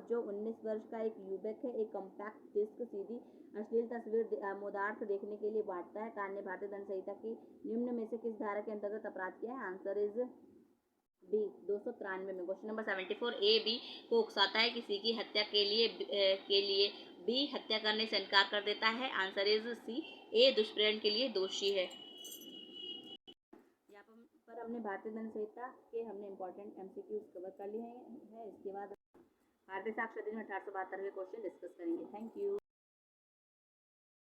जो 19 वर्ष का एक युवक है एक कॉम्पैक्ट डिस्क सीधी अश्लील तस्वीर मोदार्थ देखने के लिए बांटता है। कान ने भारतीय दंड संहिता की निम्न में से किस धारा के अंतर्गत अपराध किया है? आंसर इज बी, 293 में। क्वेश्चन नंबर 74, ए बी को उकसाता है किसी की हत्या के लिए बी हत्या करने से इनकार कर देता है। आंसर इज सी, ए दुष्प्रेरण के लिए दोषी है। यहाँ पर हमने भारतीय दंड संहिता के इम्पोर्टेंट एमसीक्यूज कवर कर लिए हैं। इसके बाद भारतीय साक्ष्य अधिनियम 1872 के क्वेश्चन डिस्कस करेंगे। Thank you.